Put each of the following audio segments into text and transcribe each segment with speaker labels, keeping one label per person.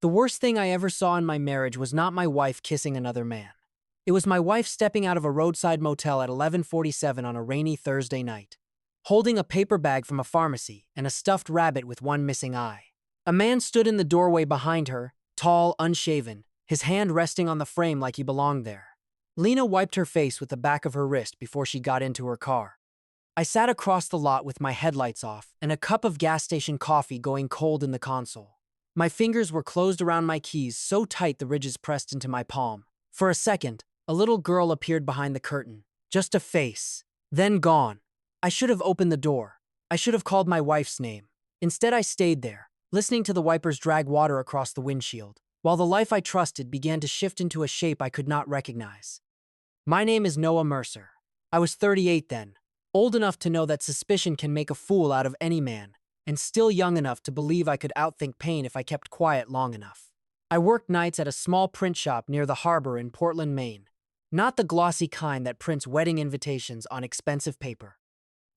Speaker 1: The worst thing I ever saw in my marriage was not my wife kissing another man. It was my wife stepping out of a roadside motel at 11:47 on a rainy Thursday night, holding a paper bag from a pharmacy and a stuffed rabbit with one missing eye. A man stood in the doorway behind her, tall, unshaven, his hand resting on the frame like he belonged there. Lena wiped her face with the back of her wrist before she got into her car. I sat across the lot with my headlights off and a cup of gas station coffee going cold in the console. My fingers were closed around my keys so tight the ridges pressed into my palm. For a second, a little girl appeared behind the curtain. Just a face. Then gone. I should have opened the door. I should have called my wife's name. Instead, I stayed there, listening to the wipers drag water across the windshield, while the life I trusted began to shift into a shape I could not recognize. My name is Noah Mercer. I was 38 then, old enough to know that suspicion can make a fool out of any man, and still young enough to believe I could outthink pain if I kept quiet long enough. I worked nights at a small print shop near the harbor in Portland, Maine. Not the glossy kind that prints wedding invitations on expensive paper.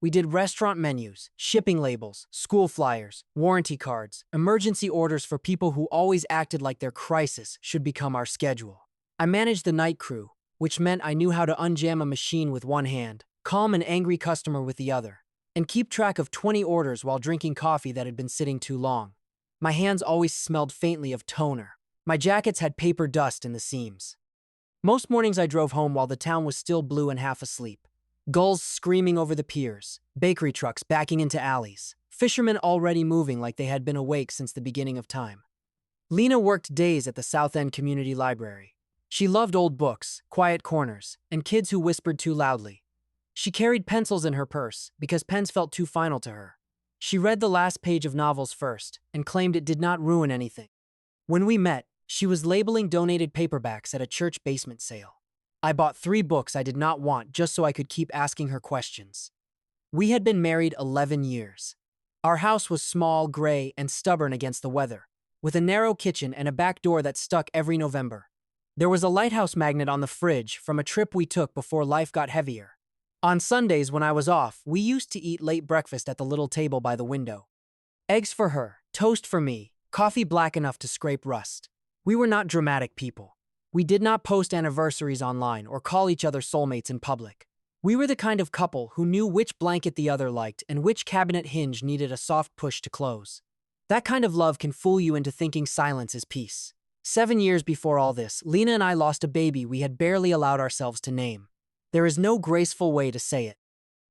Speaker 1: We did restaurant menus, shipping labels, school flyers, warranty cards, emergency orders for people who always acted like their crisis should become our schedule. I managed the night crew, which meant I knew how to unjam a machine with one hand, calm an angry customer with the other, and keep track of 20 orders while drinking coffee that had been sitting too long. My hands always smelled faintly of toner. My jackets had paper dust in the seams. Most mornings I drove home while the town was still blue and half asleep. Gulls screaming over the piers, bakery trucks backing into alleys, fishermen already moving like they had been awake since the beginning of time. Lena worked days at the South End Community Library. She loved old books, quiet corners, and kids who whispered too loudly. She carried pencils in her purse because pens felt too final to her. She read the last page of novels first and claimed it did not ruin anything. When we met, she was labeling donated paperbacks at a church basement sale. I bought 3 books I did not want just so I could keep asking her questions. We had been married 11 years. Our house was small, gray, and stubborn against the weather, with a narrow kitchen and a back door that stuck every November. There was a lighthouse magnet on the fridge from a trip we took before life got heavier. On Sundays when I was off, we used to eat late breakfast at the little table by the window. Eggs for her, toast for me, coffee black enough to scrape rust. We were not dramatic people. We did not post anniversaries online or call each other soulmates in public. We were the kind of couple who knew which blanket the other liked and which cabinet hinge needed a soft push to close. That kind of love can fool you into thinking silence is peace. 7 years before all this, Lena and I lost a baby we had barely allowed ourselves to name. There is no graceful way to say it.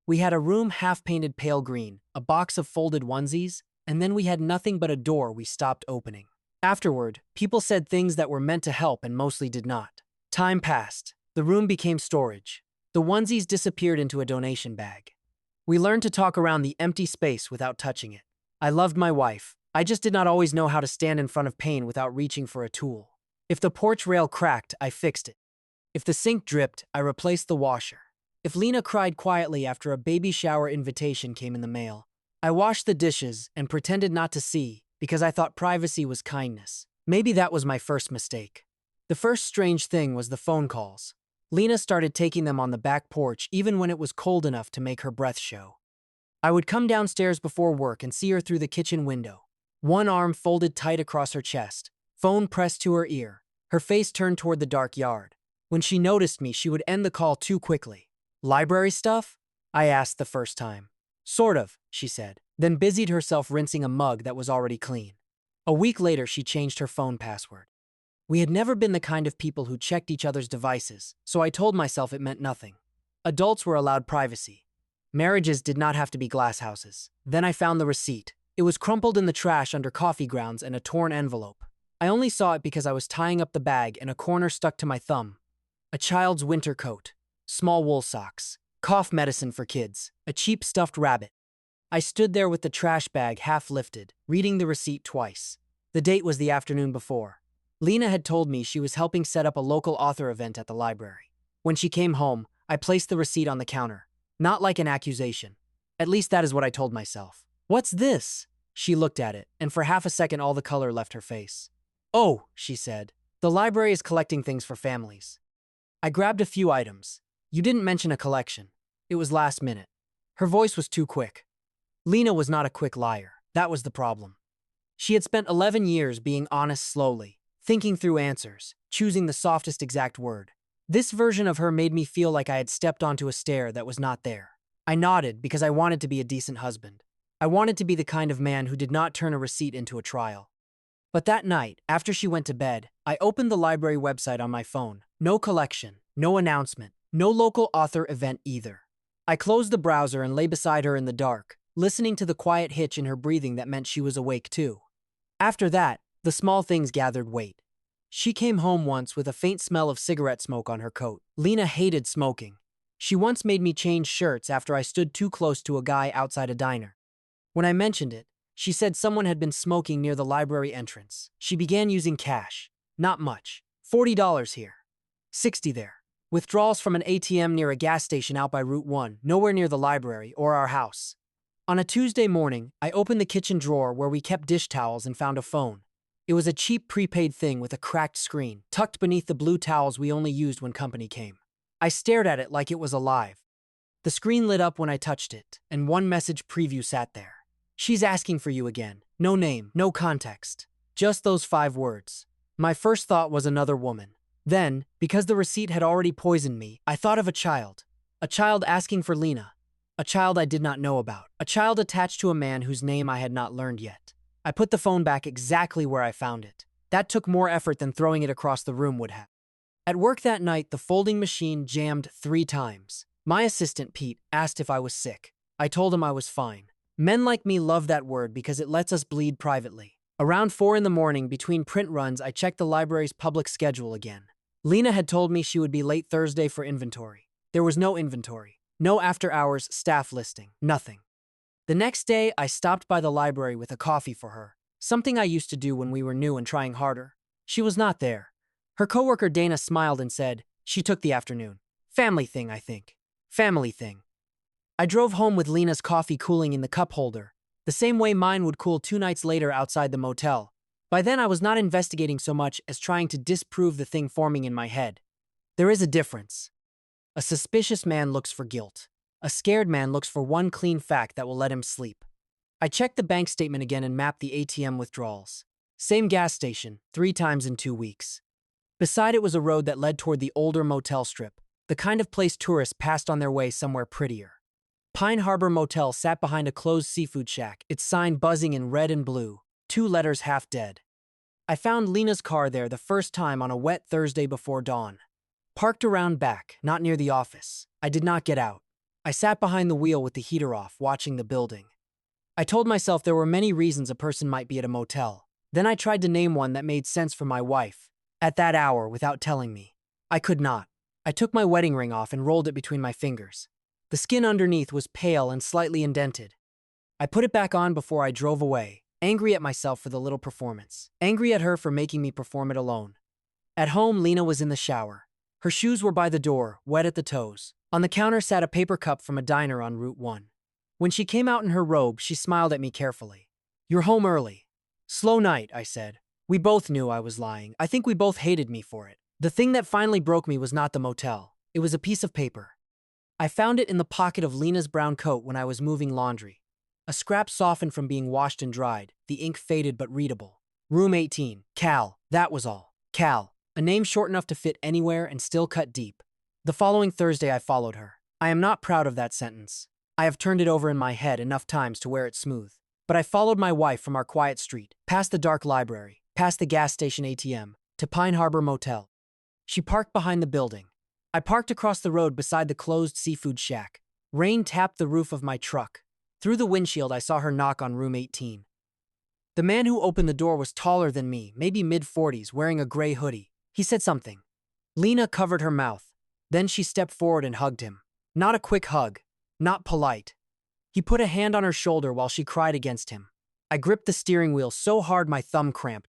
Speaker 1: We had a room half-painted pale green, a box of folded onesies, and then we had nothing but a door we stopped opening. Afterward, people said things that were meant to help and mostly did not. Time passed. The room became storage. The onesies disappeared into a donation bag. We learned to talk around the empty space without touching it. I loved my wife. I just did not always know how to stand in front of pain without reaching for a tool. If the porch rail cracked, I fixed it. If the sink dripped, I replaced the washer. If Lena cried quietly after a baby shower invitation came in the mail, I washed the dishes and pretended not to see because I thought privacy was kindness. Maybe that was my first mistake. The first strange thing was the phone calls. Lena started taking them on the back porch even when it was cold enough to make her breath show. I would come downstairs before work and see her through the kitchen window. One arm folded tight across her chest, phone pressed to her ear, her face turned toward the dark yard. When she noticed me, she would end the call too quickly. "Library stuff?" I asked the first time. "Sort of," she said, then busied herself rinsing a mug that was already clean. A week later, she changed her phone password. We had never been the kind of people who checked each other's devices, so I told myself it meant nothing. Adults were allowed privacy. Marriages did not have to be glass houses. Then I found the receipt. It was crumpled in the trash under coffee grounds and a torn envelope. I only saw it because I was tying up the bag and a corner stuck to my thumb. A child's winter coat, small wool socks, cough medicine for kids, a cheap stuffed rabbit. I stood there with the trash bag half lifted, reading the receipt twice. The date was the afternoon before. Lena had told me she was helping set up a local author event at the library. When she came home, I placed the receipt on the counter, not like an accusation. At least that is what I told myself. "What's this?" She looked at it, and for half a second all the color left her face. "Oh," she said, "the library is collecting things for families." I grabbed a few items. "You didn't mention a collection." It was last minute. Her voice was too quick. Lena was not a quick liar. That was the problem. She had spent 11 years being honest slowly, thinking through answers, choosing the softest exact word. This version of her made me feel like I had stepped onto a stair that was not there. I nodded because I wanted to be a decent husband. I wanted to be the kind of man who did not turn a receipt into a trial. But that night, after she went to bed, I opened the library website on my phone. No collection, no announcement, no local author event either. I closed the browser and lay beside her in the dark, listening to the quiet hitch in her breathing that meant she was awake too. After that, the small things gathered weight. She came home once with a faint smell of cigarette smoke on her coat. Lena hated smoking. She once made me change shirts after I stood too close to a guy outside a diner. When I mentioned it, she said someone had been smoking near the library entrance. She began using cash. Not much. $40 here. $60 there. Withdrawals from an ATM near a gas station out by Route 1, nowhere near the library or our house. On a Tuesday morning, I opened the kitchen drawer where we kept dish towels and found a phone. It was a cheap prepaid thing with a cracked screen, tucked beneath the blue towels we only used when company came. I stared at it like it was alive. The screen lit up when I touched it, and one message preview sat there. "She's asking for you again. No name, no context. Just those 5 words." My first thought was another woman. Then, because the receipt had already poisoned me, I thought of a child. A child asking for Lena. A child I did not know about. A child attached to a man whose name I had not learned yet. I put the phone back exactly where I found it. That took more effort than throwing it across the room would have. At work that night, the folding machine jammed 3 times. My assistant, Pete, asked if I was sick. I told him I was fine. Men like me love that word because it lets us bleed privately. Around 4 in the morning, between print runs, I checked the library's public schedule again. Lena had told me she would be late Thursday for inventory. There was no inventory. No after-hours staff listing. Nothing. The next day, I stopped by the library with a coffee for her, something I used to do when we were new and trying harder. She was not there. Her coworker Dana smiled and said, "She took the afternoon. Family thing, I think. Family thing." I drove home with Lena's coffee cooling in the cup holder, the same way mine would cool 2 nights later outside the motel. By then, I was not investigating so much as trying to disprove the thing forming in my head. There is a difference. A suspicious man looks for guilt. A scared man looks for one clean fact that will let him sleep. I checked the bank statement again and mapped the ATM withdrawals. Same gas station, 3 times in 2 weeks. Beside it was a road that led toward the older motel strip, the kind of place tourists passed on their way somewhere prettier. Pine Harbor Motel sat behind a closed seafood shack, its sign buzzing in red and blue, 2 letters half dead. I found Lena's car there the first time on a wet Thursday before dawn. Parked around back, not near the office. I did not get out. I sat behind the wheel with the heater off, watching the building. I told myself there were many reasons a person might be at a motel. Then I tried to name one that made sense for my wife, at that hour without telling me. I could not. I took my wedding ring off and rolled it between my fingers. The skin underneath was pale and slightly indented. I put it back on before I drove away, angry at myself for the little performance, angry at her for making me perform it alone. At home, Lena was in the shower. Her shoes were by the door, wet at the toes. On the counter sat a paper cup from a diner on Route 1. When she came out in her robe, she smiled at me carefully. "You're home early." "Slow night," I said. We both knew I was lying. I think we both hated me for it. The thing that finally broke me was not the motel. It was a piece of paper. I found it in the pocket of Lena's brown coat when I was moving laundry. A scrap softened from being washed and dried, the ink faded but readable. Room 18, Cal, that was all. Cal, a name short enough to fit anywhere and still cut deep. The following Thursday I followed her. I am not proud of that sentence. I have turned it over in my head enough times to wear it smooth. But I followed my wife from our quiet street, past the dark library, past the gas station ATM, to Pine Harbor Motel. She parked behind the building. I parked across the road beside the closed seafood shack. Rain tapped the roof of my truck. Through the windshield, I saw her knock on room 18. The man who opened the door was taller than me, maybe mid-40s, wearing a gray hoodie. He said something. Lena covered her mouth. Then she stepped forward and hugged him. Not a quick hug. Not polite. He put a hand on her shoulder while she cried against him. I gripped the steering wheel so hard my thumb cramped.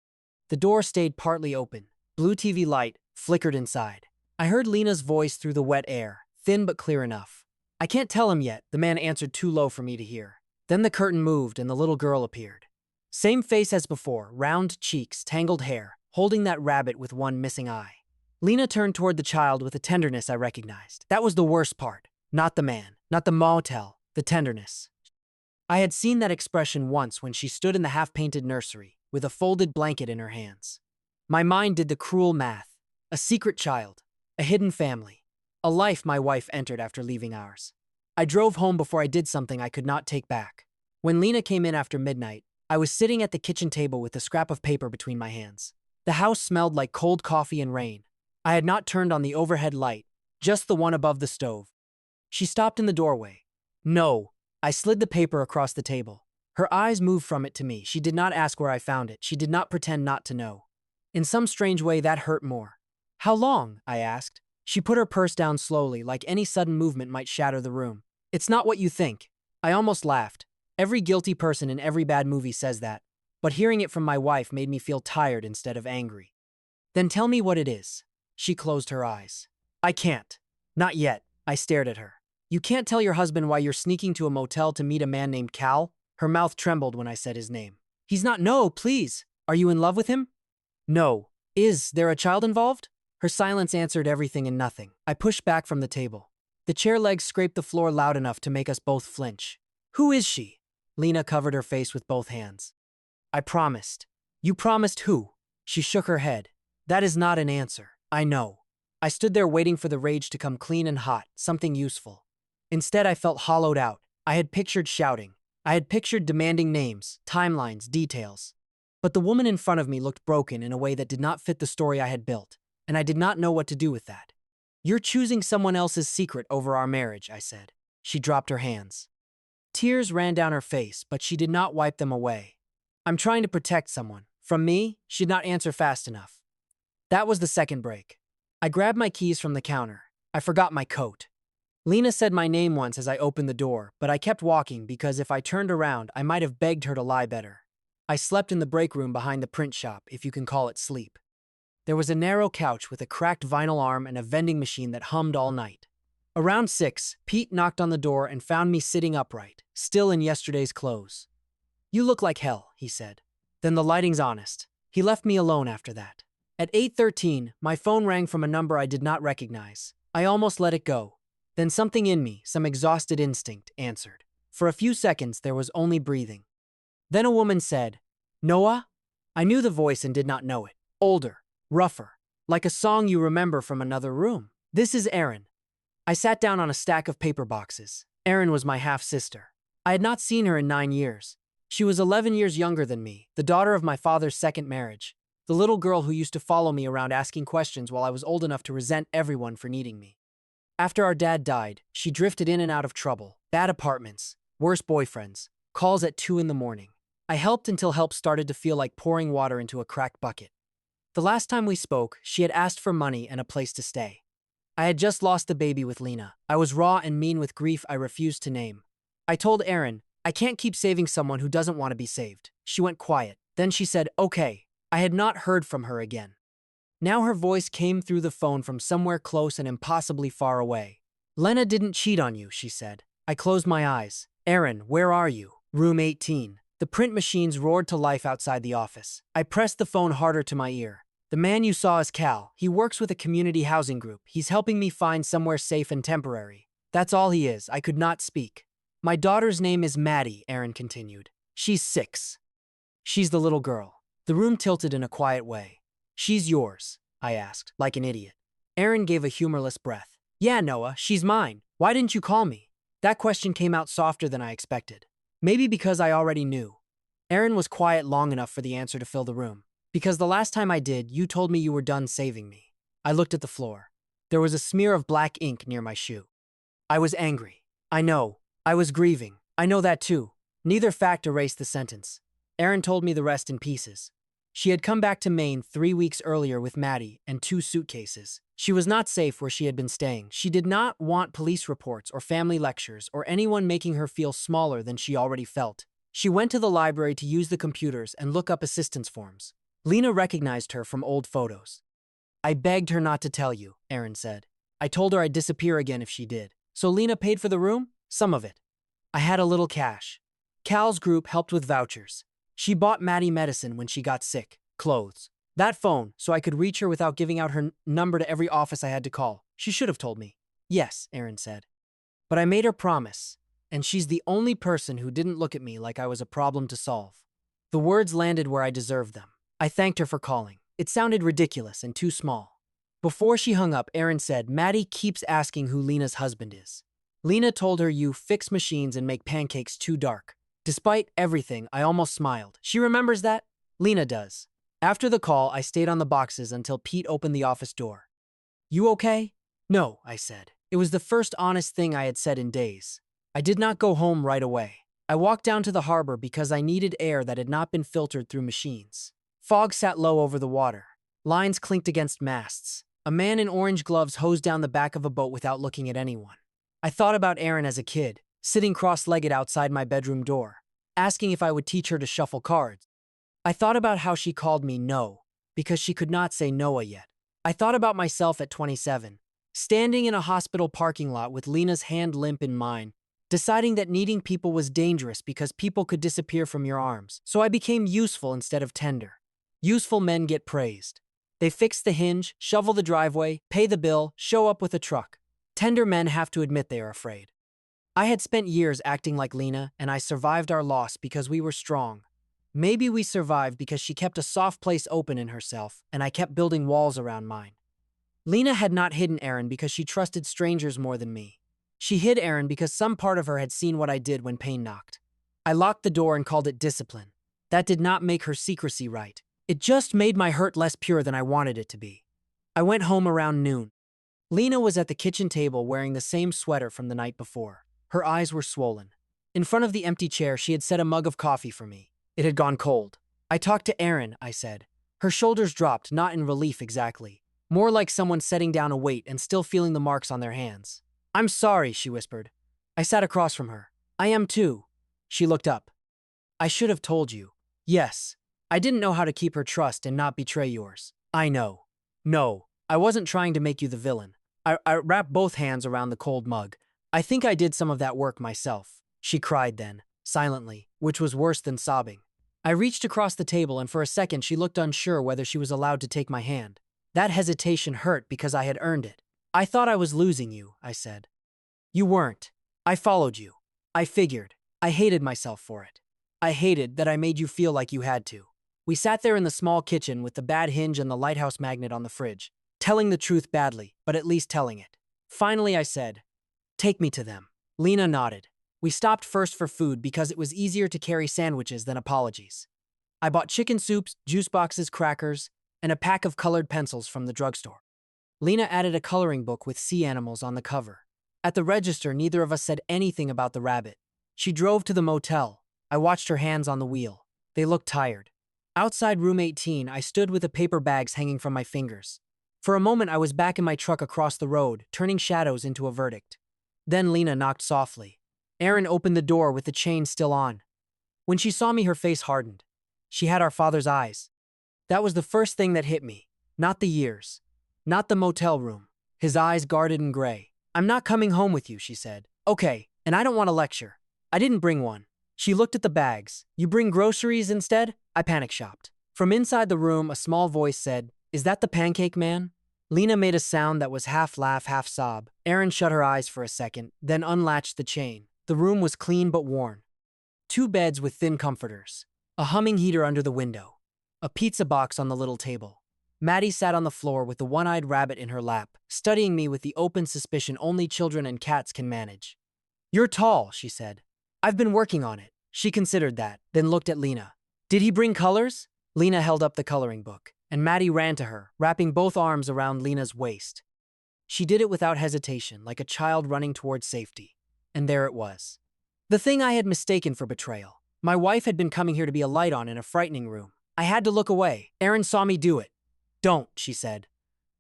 Speaker 1: The door stayed partly open. Blue TV light flickered inside. I heard Lena's voice through the wet air, thin but clear enough. "I can't tell him yet," the man answered too low for me to hear. Then the curtain moved and the little girl appeared. Same face as before, round cheeks, tangled hair, holding that rabbit with one missing eye. Lena turned toward the child with a tenderness I recognized. That was the worst part. Not the man, not the motel, the tenderness. I had seen that expression once when she stood in the half-painted nursery, with a folded blanket in her hands. My mind did the cruel math. A secret child, a hidden family, a life my wife entered after leaving ours. I drove home before I did something I could not take back. When Lena came in after midnight, I was sitting at the kitchen table with a scrap of paper between my hands. The house smelled like cold coffee and rain. I had not turned on the overhead light, just the one above the stove. She stopped in the doorway. No, I slid the paper across the table. Her eyes moved from it to me. She did not ask where I found it. She did not pretend not to know. In some strange way, that hurt more. How long? I asked. She put her purse down slowly, like any sudden movement might shatter the room. It's not what you think. I almost laughed. Every guilty person in every bad movie says that, but hearing it from my wife made me feel tired instead of angry. Then tell me what it is. She closed her eyes. I can't. Not yet. I stared at her. You can't tell your husband why you're sneaking to a motel to meet a man named Cal? Her mouth trembled when I said his name. He's not. No, please. Are you in love with him? No. Is there a child involved? Her silence answered everything and nothing. I pushed back from the table. The chair legs scraped the floor loud enough to make us both flinch. Who is she? Lena covered her face with both hands. I promised. You promised who? She shook her head. That is not an answer. I know. I stood there waiting for the rage to come clean and hot, something useful. Instead, I felt hollowed out. I had pictured shouting. I had pictured demanding names, timelines, details. But the woman in front of me looked broken in a way that did not fit the story I had built, and I did not know what to do with that. You're choosing someone else's secret over our marriage, I said. She dropped her hands. Tears ran down her face, but she did not wipe them away. I'm trying to protect someone. From me? She did not answer fast enough. That was the second break. I grabbed my keys from the counter. I forgot my coat. Lena said my name once as I opened the door, but I kept walking because if I turned around, I might have begged her to lie better. I slept in the break room behind the print shop, if you can call it sleep. There was a narrow couch with a cracked vinyl arm and a vending machine that hummed all night. Around 6, Pete knocked on the door and found me sitting upright, still in yesterday's clothes. You look like hell, he said. Then the lighting's honest. He left me alone after that. At 8:13, my phone rang from a number I did not recognize. I almost let it go. Then something in me, some exhausted instinct, answered. For a few seconds, there was only breathing. Then a woman said, Noah? I knew the voice and did not know it. Older, rougher, like a song you remember from another room. This is Erin. I sat down on a stack of paper boxes. Erin was my half-sister. I had not seen her in 9 years. She was 11 years younger than me, the daughter of my father's second marriage, the little girl who used to follow me around asking questions while I was old enough to resent everyone for needing me. After our dad died, she drifted in and out of trouble, bad apartments, worse boyfriends, calls at 2 in the morning. I helped until help started to feel like pouring water into a cracked bucket. The last time we spoke, she had asked for money and a place to stay. I had just lost the baby with Lena. I was raw and mean with grief I refused to name. I told Erin, I can't keep saving someone who doesn't want to be saved. She went quiet. Then she said, okay. I had not heard from her again. Now her voice came through the phone from somewhere close and impossibly far away. Lena didn't cheat on you, she said. I closed my eyes. Erin, where are you? Room 18. The print machines roared to life outside the office. I pressed the phone harder to my ear. The man you saw is Cal. He works with a community housing group. He's helping me find somewhere safe and temporary. That's all he is. I could not speak. My daughter's name is Maddie, Erin continued. She's 6. She's the little girl. The room tilted in a quiet way. She's yours, I asked, like an idiot. Erin gave a humorless breath. Yeah, Noah, she's mine. Why didn't you call me? That question came out softer than I expected. Maybe because I already knew. Erin was quiet long enough for the answer to fill the room. Because the last time I did, you told me you were done saving me. I looked at the floor. There was a smear of black ink near my shoe. I was angry. I know. I was grieving. I know that too. Neither fact erased the sentence. Erin told me the rest in pieces. She had come back to Maine 3 weeks earlier with Maddie and 2 suitcases. She was not safe where she had been staying. She did not want police reports or family lectures or anyone making her feel smaller than she already felt. She went to the library to use the computers and look up assistance forms. Lena recognized her from old photos. I begged her not to tell you, Erin said. I told her I'd disappear again if she did. So Lena paid for the room? Some of it. I had a little cash. Cal's group helped with vouchers. She bought Maddie medicine when she got sick, clothes. That phone, so I could reach her without giving out her number to every office I had to call. She should have told me. Yes, Erin said. But I made her promise, and she's the only person who didn't look at me like I was a problem to solve. The words landed where I deserved them. I thanked her for calling. It sounded ridiculous and too small. Before she hung up, Erin said, Maddie keeps asking who Lena's husband is. Lena told her you fix machines and make pancakes too dark. Despite everything, I almost smiled. She remembers that? Lena does. After the call, I stayed on the boxes until Pete opened the office door. You okay? No, I said. It was the first honest thing I had said in days. I did not go home right away. I walked down to the harbor because I needed air that had not been filtered through machines. Fog sat low over the water. Lines clinked against masts. A man in orange gloves hosed down the back of a boat without looking at anyone. I thought about Erin as a kid, sitting cross-legged outside my bedroom door, asking if I would teach her to shuffle cards. I thought about how she called me No, because she could not say Noah yet. I thought about myself at 27, standing in a hospital parking lot with Lena's hand limp in mine, deciding that needing people was dangerous because people could disappear from your arms. So I became useful instead of tender. Useful men get praised. They fix the hinge, shovel the driveway, pay the bill, show up with a truck. Tender men have to admit they are afraid. I had spent years acting like Lena, and I survived our loss because we were strong. Maybe we survived because she kept a soft place open in herself, and I kept building walls around mine. Lena had not hidden Erin because she trusted strangers more than me. She hid Erin because some part of her had seen what I did when pain knocked. I locked the door and called it discipline. That did not make her secrecy right. It just made my hurt less pure than I wanted it to be. I went home around noon. Lena was at the kitchen table wearing the same sweater from the night before. Her eyes were swollen. In front of the empty chair, she had set a mug of coffee for me. It had gone cold. I talked to Erin, I said. Her shoulders dropped, not in relief exactly. More like someone setting down a weight and still feeling the marks on their hands. I'm sorry, she whispered. I sat across from her. I am too. She looked up. I should have told you. Yes. I didn't know how to keep her trust and not betray yours. I know. No, I wasn't trying to make you the villain. I wrapped both hands around the cold mug. I think I did some of that work myself. She cried then, silently, which was worse than sobbing. I reached across the table and for a second she looked unsure whether she was allowed to take my hand. That hesitation hurt because I had earned it. I thought I was losing you, I said. You weren't. I followed you. I figured. I hated myself for it. I hated that I made you feel like you had to. We sat there in the small kitchen with the bad hinge and the lighthouse magnet on the fridge, telling the truth badly, but at least telling it. Finally, I said, take me to them. Lena nodded. We stopped first for food because it was easier to carry sandwiches than apologies. I bought chicken soups, juice boxes, crackers, and a pack of colored pencils from the drugstore. Lena added a coloring book with sea animals on the cover. At the register, neither of us said anything about the rabbit. She drove to the motel. I watched her hands on the wheel. They looked tired. Outside room 18, I stood with the paper bags hanging from my fingers. For a moment, I was back in my truck across the road, turning shadows into a verdict. Then Lena knocked softly. Erin opened the door with the chain still on. When she saw me, her face hardened. She had our father's eyes. That was the first thing that hit me. Not the years. Not the motel room. His eyes guarded and gray. I'm not coming home with you, she said. Okay, and I don't want a lecture. I didn't bring one. She looked at the bags. You bring groceries instead? I panic shopped. From inside the room, a small voice said, Is that the pancake man? Lena made a sound that was half laugh, half sob. Erin shut her eyes for a second, then unlatched the chain. The room was clean but worn. 2 beds with thin comforters. A humming heater under the window. A pizza box on the little table. Maddie sat on the floor with the one-eyed rabbit in her lap, studying me with the open suspicion only children and cats can manage. You're tall, she said. I've been working on it. She considered that, then looked at Lena. Did he bring colors? Lena held up the coloring book, and Maddie ran to her, wrapping both arms around Lena's waist. She did it without hesitation, like a child running towards safety. And there it was. The thing I had mistaken for betrayal. My wife had been coming here to be a light on in a frightening room. I had to look away. Erin saw me do it. Don't, she said.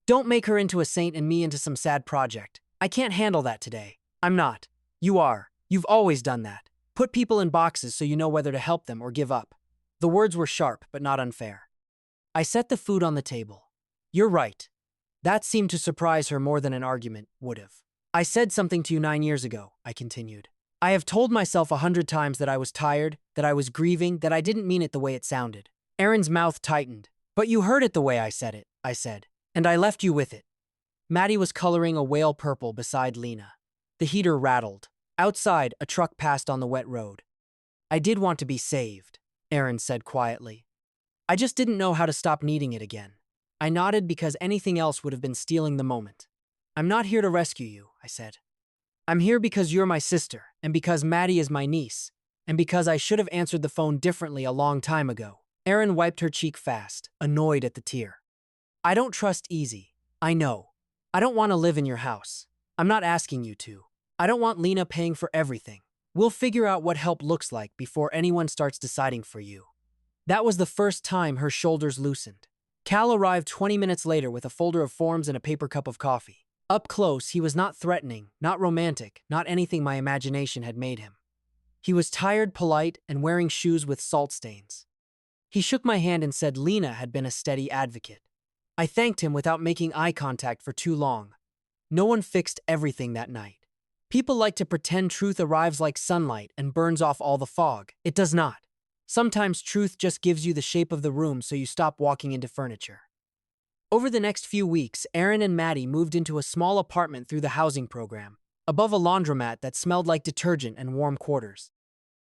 Speaker 1: Don't make her into a saint and me into some sad project. I can't handle that today. I'm not. You are. You've always done that. Put people in boxes so you know whether to help them or give up. The words were sharp, but not unfair. I set the food on the table. You're right. That seemed to surprise her more than an argument would have. I said something to you 9 years ago, I continued. I have told myself 100 times that I was tired, that I was grieving, that I didn't mean it the way it sounded. Erin's mouth tightened. But you heard it the way I said it, I said. And I left you with it. Maddie was coloring a whale purple beside Lena. The heater rattled. Outside, a truck passed on the wet road. I did want to be saved. Aaron said quietly. I just didn't know how to stop needing it again. I nodded because anything else would have been stealing the moment. I'm not here to rescue you, I said. I'm here because you're my sister, and because Maddie is my niece, and because I should have answered the phone differently a long time ago. Aaron wiped her cheek fast, annoyed at the tear. I don't trust Easy. I know. I don't want to live in your house. I'm not asking you to. I don't want Lena paying for everything. We'll figure out what help looks like before anyone starts deciding for you. That was the first time her shoulders loosened. Cal arrived 20 minutes later with a folder of forms and a paper cup of coffee. Up close, he was not threatening, not romantic, not anything my imagination had made him. He was tired, polite, and wearing shoes with salt stains. He shook my hand and said Lena had been a steady advocate. I thanked him without making eye contact for too long. No one fixed everything that night. People like to pretend truth arrives like sunlight and burns off all the fog. It does not. Sometimes truth just gives you the shape of the room so you stop walking into furniture. Over the next few weeks, Aaron and Maddie moved into a small apartment through the housing program, above a laundromat that smelled like detergent and warm quarters.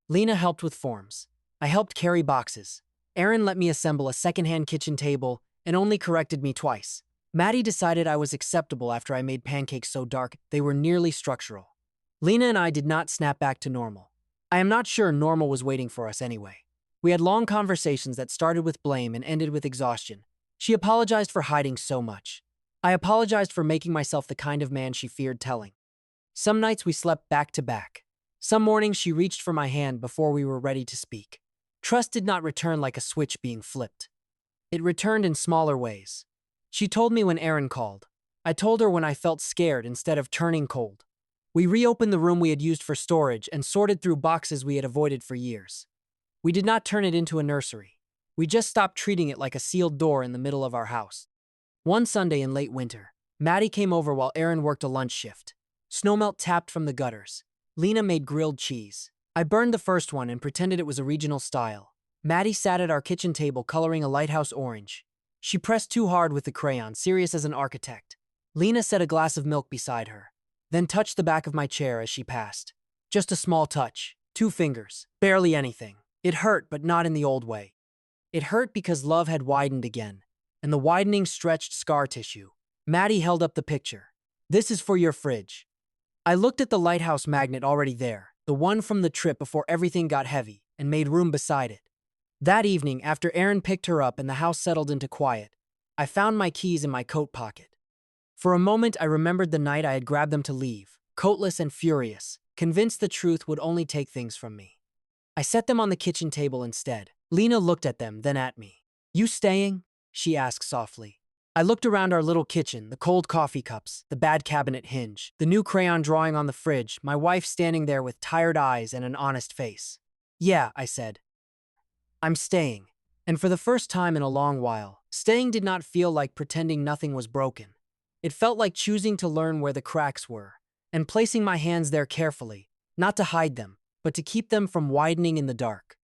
Speaker 1: Lena helped with forms. I helped carry boxes. Aaron let me assemble a secondhand kitchen table and only corrected me twice. Maddie decided I was acceptable after I made pancakes so dark they were nearly structural. Lena and I did not snap back to normal. I am not sure normal was waiting for us anyway. We had long conversations that started with blame and ended with exhaustion. She apologized for hiding so much. I apologized for making myself the kind of man she feared telling. Some nights we slept back to back. Some mornings she reached for my hand before we were ready to speak. Trust did not return like a switch being flipped. It returned in smaller ways. She told me when Aaron called. I told her when I felt scared instead of turning cold. We reopened the room we had used for storage and sorted through boxes we had avoided for years. We did not turn it into a nursery. We just stopped treating it like a sealed door in the middle of our house. One Sunday in late winter, Maddie came over while Aaron worked a lunch shift. Snowmelt tapped from the gutters. Lena made grilled cheese. I burned the first one and pretended it was a regional style. Maddie sat at our kitchen table coloring a lighthouse orange. She pressed too hard with the crayon, serious as an architect. Lena set a glass of milk beside her, then touched the back of my chair as she passed. Just a small touch. 2 fingers. Barely anything. It hurt, but not in the old way. It hurt because love had widened again, and the widening stretched scar tissue. Maddie held up the picture. This is for your fridge. I looked at the lighthouse magnet already there, the one from the trip before everything got heavy, and made room beside it. That evening, after Aaron picked her up and the house settled into quiet, I found my keys in my coat pocket. For a moment, I remembered the night I had grabbed them to leave, coatless and furious, convinced the truth would only take things from me. I set them on the kitchen table instead. Lena looked at them, then at me. You staying? She asked softly. I looked around our little kitchen, the cold coffee cups, the bad cabinet hinge, the new crayon drawing on the fridge, my wife standing there with tired eyes and an honest face. Yeah, I said. I'm staying. And for the first time in a long while, staying did not feel like pretending nothing was broken. It felt like choosing to learn where the cracks were, and placing my hands there carefully, not to hide them, but to keep them from widening in the dark.